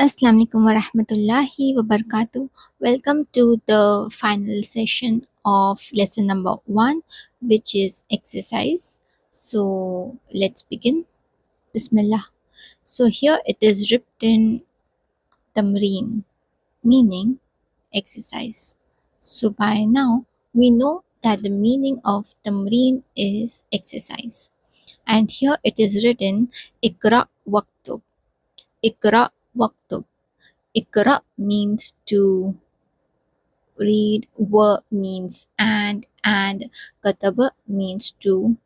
Assalamualaikum warahmatullahi wabarakatuh. Welcome to the final session of lesson number 1, which is exercise. So let's begin. Bismillah. So here it is written tamreen, meaning exercise. So by now we know that the meaning of tamreen is exercise. And here it is written ikra waktub. Ikra waktub. Ikra means to read, wa means and kataba means to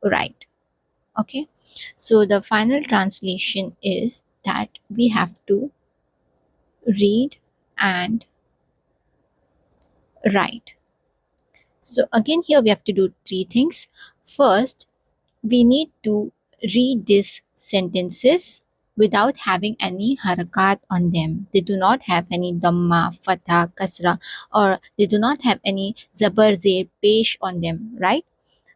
write. Okay, so the final translation is that we have to read and write. So again, here we have to do three things. First, we need to read these sentences without having any harakat on them. They do not have any dhamma, fatha, kasra, or they do not have any zabar, zir, pesh on them, right?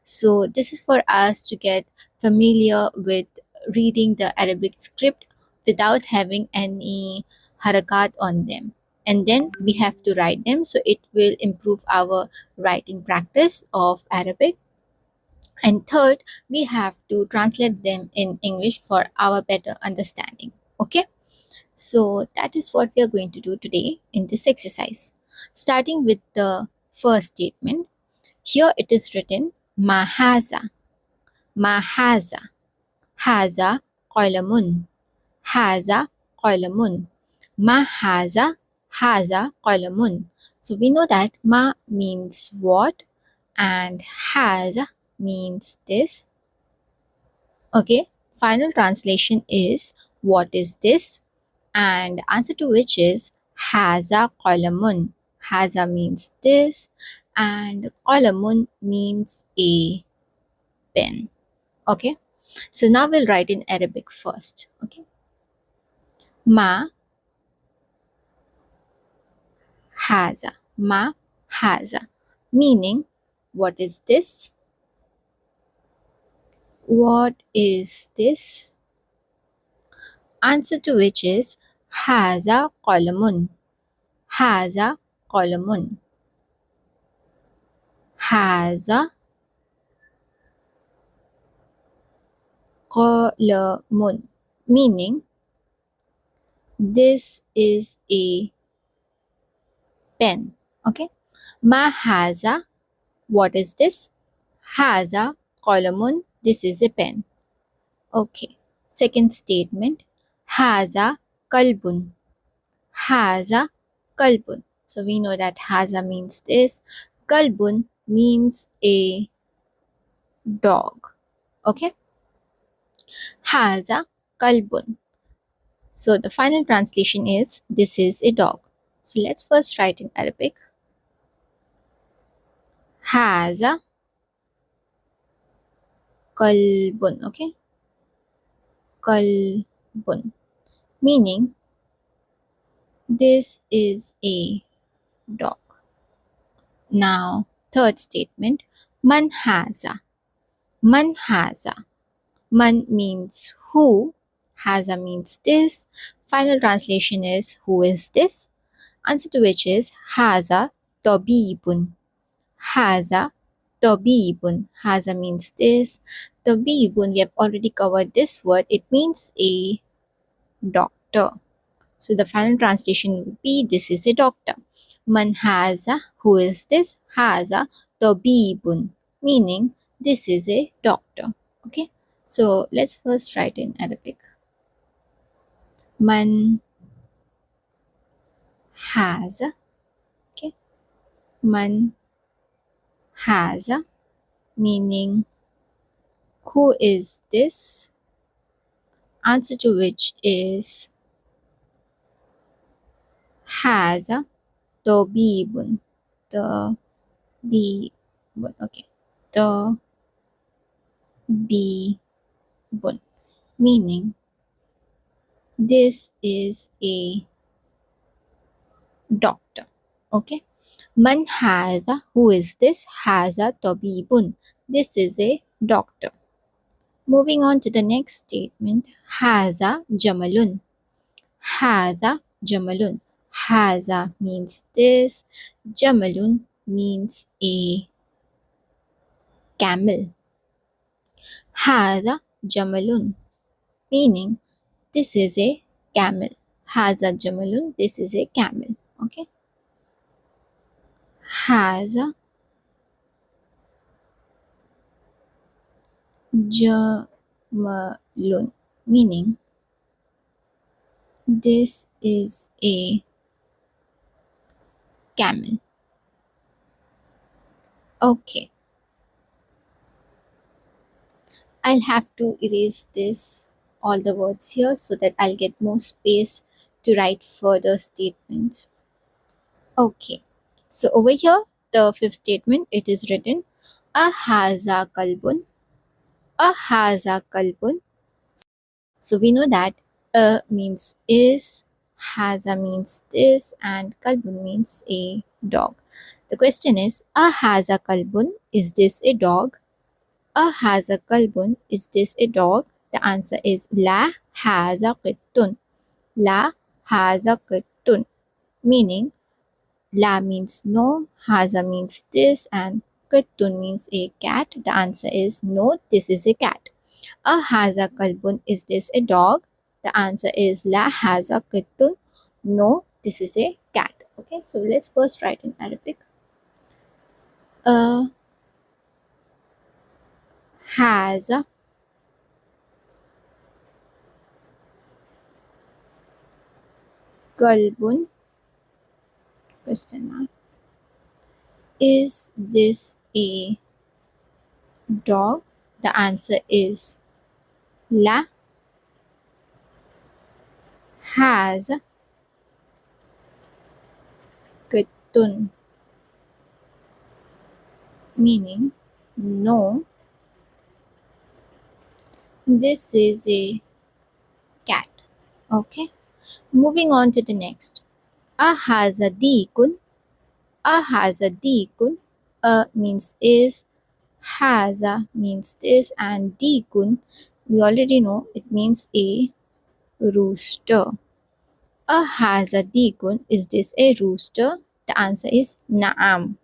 So this is for us to get familiar with reading the Arabic script without having any harakat on them. And then we have to write them, so it will improve our writing practice of Arabic. And third, we have to translate them in English for our better understanding. Okay, so that is what we are going to do today in this exercise. Starting with the first statement, here it is written mahaza, mahaza, haza qalamun, haza qalamun, mahaza, haza qalamun. So we know that ma means what and haza means this. Okay, final translation is what is this, and answer to which is haza qalamun. Haza means this and qalamun means a pen. Okay, so now we'll write in Arabic first. Okay, ma haza, ma haza, meaning what is this, what is this, answer to which is haza qalamun. Haza qalamun. Haza qalamun, meaning this is a pen. Okay, ma haza, what is this, haza qalamun, this is a pen. Okay, second statement, haza kalbun. Haza kalbun. So we know that haza means this, kalbun means a dog. Okay, haza kalbun. So the final translation is this is a dog. So let's first write in Arabic. Haza kalbun. Okay, kalbun, meaning this is a dog. Now, third statement, man haza. Man haza. Man means who, haza means this. Final translation is who is this? Answer to which is haza tabibun. Haza tabibun. Haza means this. Tabibun, we have already covered this word. It means a doctor. So the final translation would be this is a doctor. Man haza, who is this? Haza tabibun, meaning this is a doctor. Okay, so let's first write in Arabic. Man haza. Okay, man haza, meaning who is this? Answer to which is haza tabibun. Tabibun. Okay, tabibun, meaning this is a doctor. Okay, man haza, who is this? Haza tabibun, this is a doctor. Moving on to the next statement, haza jamalun. Haza jamalun. Haza means this. Jamalun means a camel. Haza jamalun, meaning this is a camel. Haza jamalun, this is a camel. Okay. Haza jamalun, meaning this is a camel. Okay. I'll have to erase this all the words here so that I'll get more space to write further statements. Okay. So over here, the fifth statement, it is written Ahaza kalbun. Ahaza kalbun. So we know that means is, haza means this, and kalbun means a dog. The question is Ahaza kalbun. Is this a dog? Ahaza kalbun. Is this a dog? The answer is La haza qittun. La haza qittun. Meaning La means no, haza means this, and qittun means a cat. The answer is no, this is a cat. Haza kalbun. Is this a dog? The answer is La haza qittun. No, this is a cat. Okay, so let's first write in Arabic. Haza kalbun. Question mark. Is this a dog? The answer is La has qittun, meaning no, this is a cat. Okay, moving on to the next. Ahazadikun. Ahazadikun means is, haza means this, and dikun we already know it means a rooster. Ahazadikun. Is this a rooster? The answer is na'am.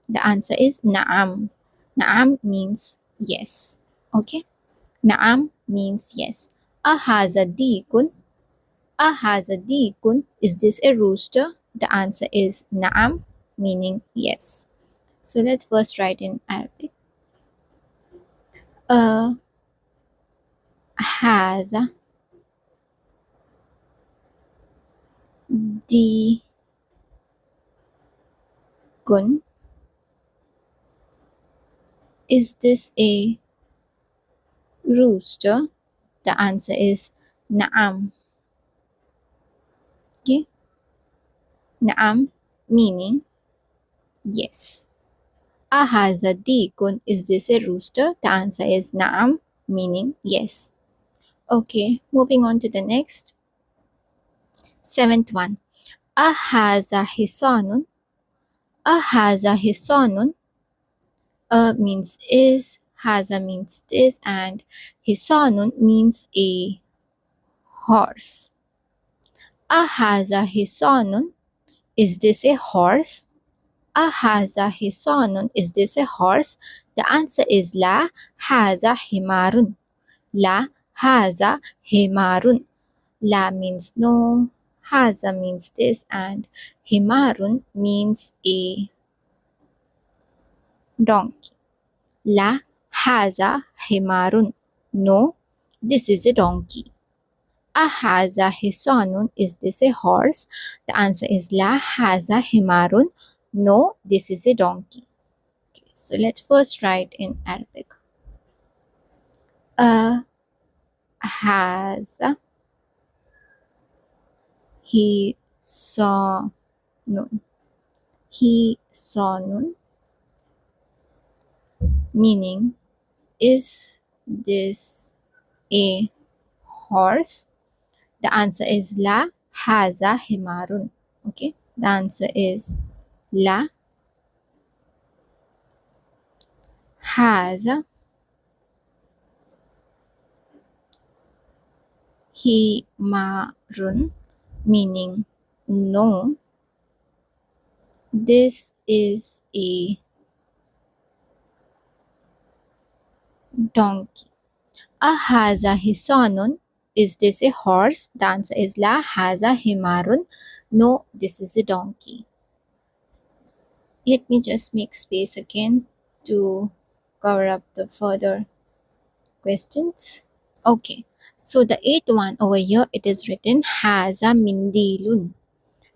The answer is na'am. Na'am means yes. Okay. Na'am means yes. Ahazadikun. Ahazadikun. Is this a rooster? The answer is na'am, meaning yes. So let's first write in Arabic. Haza dikun. Is this a rooster? The answer is na'am. Okay. Na'am meaning yes. Ahazadikun. Is this a rooster? The answer is na'am, meaning yes. Okay, moving on to the next. Seventh one. Ahaza hisanun. Ahaza hisanun means is, haza means this, and hisanun means a horse. Ahaza hisanun. Is this a horse? Ahaza hisanun. Is this a horse? The answer is La haza himarun. La haza himarun. La means no, haza means this, and himarun means a donkey. La haza himarun. No, this is a donkey. Ahaza hisanun. Is this a horse? The answer is La haza himarun. No, this is a donkey. Okay, so let's first write in Arabic. Haza hisanun. Hisanun meaning is this a horse? The answer is La haza himarun. Okay, the answer is La haza himarun, meaning no, this is a donkey. Ahaza hisanun, is this a horse? The answer is la haza himarun, no, this is a donkey. Let me just make space again to cover up the further questions. Okay, so the eighth one over here, it is written haza mindilun.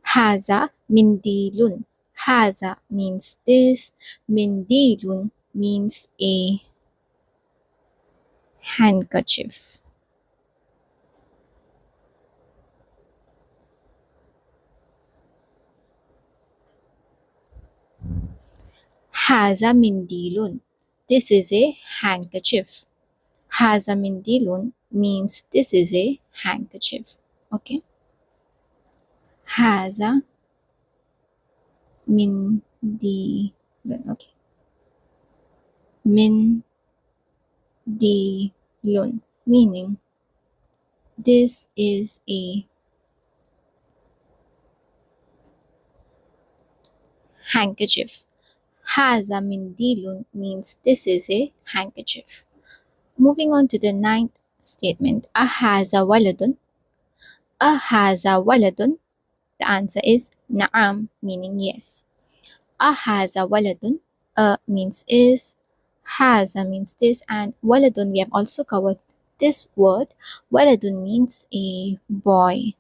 Haza mindilun. Haza means this, mindilun means a handkerchief. Haza mindilun. This is a handkerchief. Haza mindilun means this is a handkerchief. Okay. Haza mindilun. Okay. Mindilun, meaning this is a handkerchief. Haza mindilun means this is a handkerchief. Moving on to the ninth statement. Ahaza waladun. Ahaza waladun. The answer is na'am, meaning yes. Ahaza waladun. Means is. Haza means this, and waladun we have also covered this word. Waladun means a boy.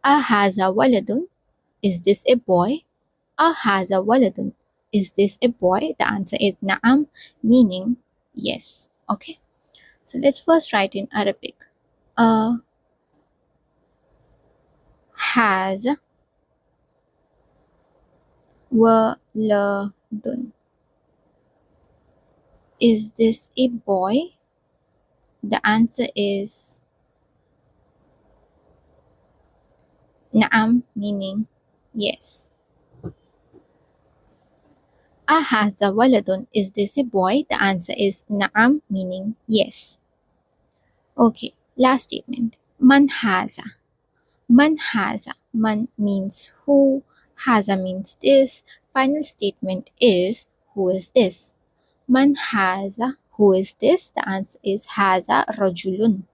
Ahaza waladun. Is this a boy? Ahaza waladun. Is this a boy? The answer is na'am, meaning yes. Okay. So let's first write in Arabic. Has waladun. Is this a boy? The answer is na'am, meaning yes. Ahaza waladun. Is this a boy? The answer is na'am, meaning yes. Okay, last statement. Man haza. Man haza. Man means who. Haza means this. Final statement is who is this? Man haza. Who is this? The answer is haza rajulun.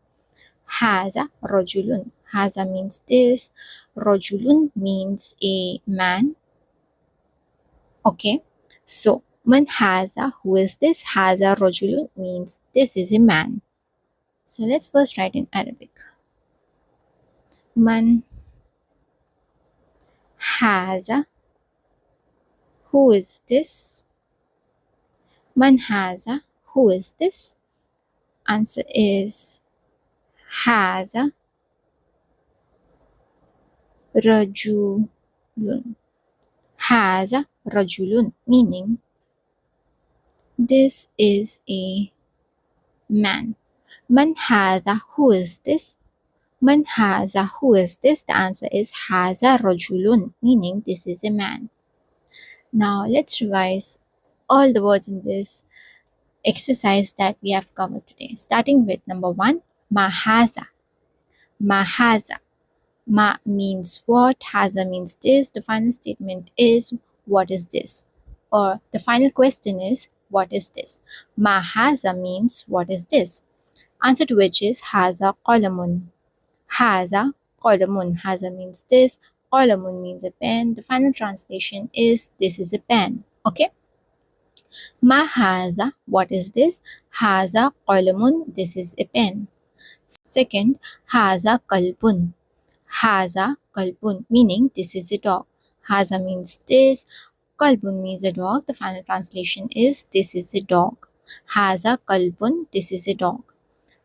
Haza rajulun. Haza means this. Rajulun means a man. Okay. So man haza. Who is this? Haza rajulun means this is a man. So let's first write in Arabic. Man haza. Who is this? Man haza. Who is this? Answer is haza rajulun. Haza rajulun, meaning this is a man. Man haza. Who is this? Man haza. Who is this? The answer is haza rajulun, meaning this is a man. Now let's revise all the words in this exercise that we have covered today. Starting with number 1, mahaza. Mahaza. Ma means what, haza means this. The final statement is what is this? Or the final question is what is this? Mahaza means what is this? Answer to which is haza qalamun. Haza qalamun. Haza means this. Qalamun means a pen. The final translation is this is a pen. Okay. Ma haza. What is this? Haza qalamun. This is a pen. Second, haza kalbun. Haza kalbun, meaning this is a dog. Haza means this. Kalbun means a dog. The final translation is this is a dog. Haza kalbun, this is a dog.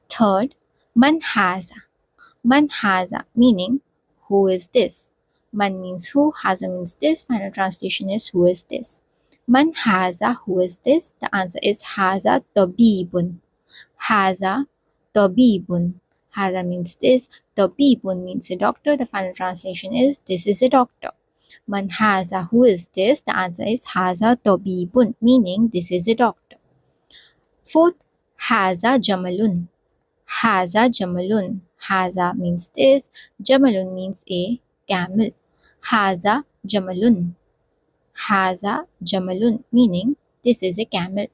Third, man haza. Man haza, meaning who is this? Man means who, haza means this. Final translation is who is this? Man haza, who is this? The answer is haza tabibun. Haza tabibun. Haza means this. Tabibun means a doctor. The final translation is this is a doctor. Man haza, who is this? The answer is haza tabibun, meaning this is a doctor. Fourth, haza jamalun. Haza jamalun. Haza means this. Jamalun means a camel. Haza Jamalun. Haza Jamalun meaning this is a camel.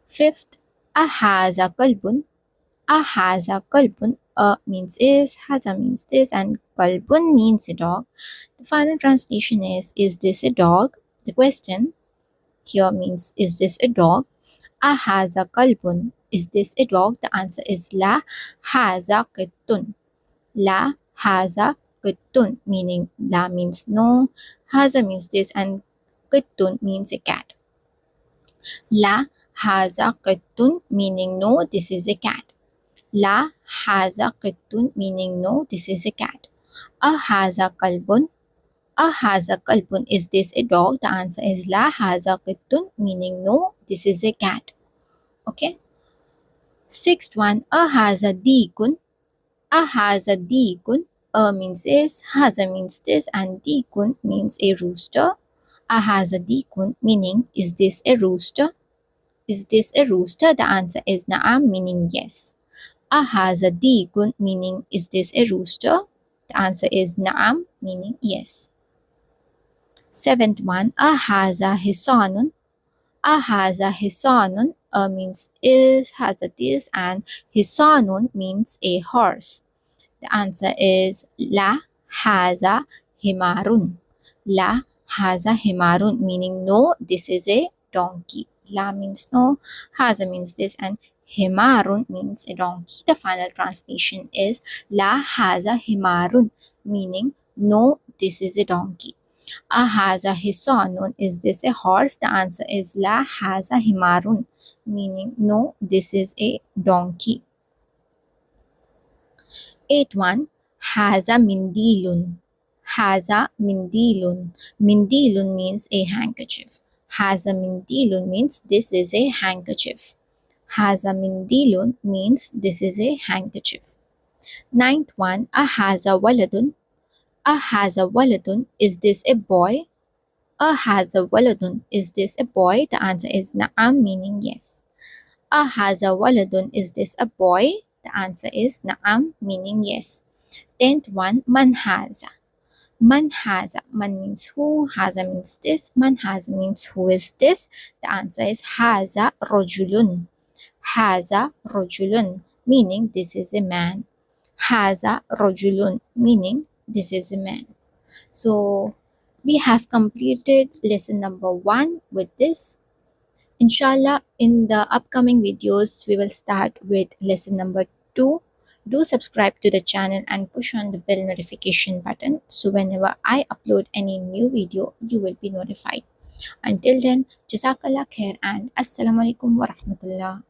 Fifth, a haza kalbun. A haza kalbun. A means is, haza means this, and kalbun means a dog. The final translation is this a dog? The question here means, is this a dog? A haza kalbun. Is this a dog? The answer is la haza qittun. La haza qittun, meaning la means no, haza means this, and qittun means a cat. La haza qittun meaning no, this is a cat. La haza qittun meaning no, this is a cat. A haza kalbun. A haza kalbun. Is this a dog? The answer is la haza qittun meaning no, this is a cat. Okay. Sixth one, a haza dikun. A haza dikun. A means is, haza means this, and dikun means a rooster. A haza dikun meaning is this a rooster? Is this a rooster? The answer is na'am meaning yes. A haza dikun meaning is this a rooster? The answer is na'am meaning yes. Seventh one, a haza hisanun. A haza hisanun. A means is, haza this, and hisanun means a horse. The answer is la haza himarun. La haza himarun meaning no, this is a donkey. La means no, haza means this, and himarun means a donkey. The final translation is la haza himarun meaning no, this is a donkey. A haza hisanun. Is this a horse? The answer is la haza himarun meaning no, this is a donkey. Eighth one, haza mindilun. Haza mindilun. Mindilun means a handkerchief. Haza mindilun means this is a handkerchief. Haza mindilun means this is a handkerchief. Ninth one, a haza waladun. A haza waladun. Is this a boy? A haza waladun. Is this a boy? The answer is na'am meaning yes. A haza waladun. Is this a boy? The answer is na'am meaning yes. 10th one, man haza. Man haza. Man means who, haza means this, man haza means who is this. The answer is haza rojulun. Haza rojulun meaning this is a man. Haza rojulun meaning this is a man. So we have completed lesson number 1 with this. Inshallah, in the upcoming videos, we will start with lesson number 2. Do subscribe to the channel and push on the bell notification button so whenever I upload any new video, you will be notified. Until then, Jazakallah khair and Assalamualaikum wa rahmatullah.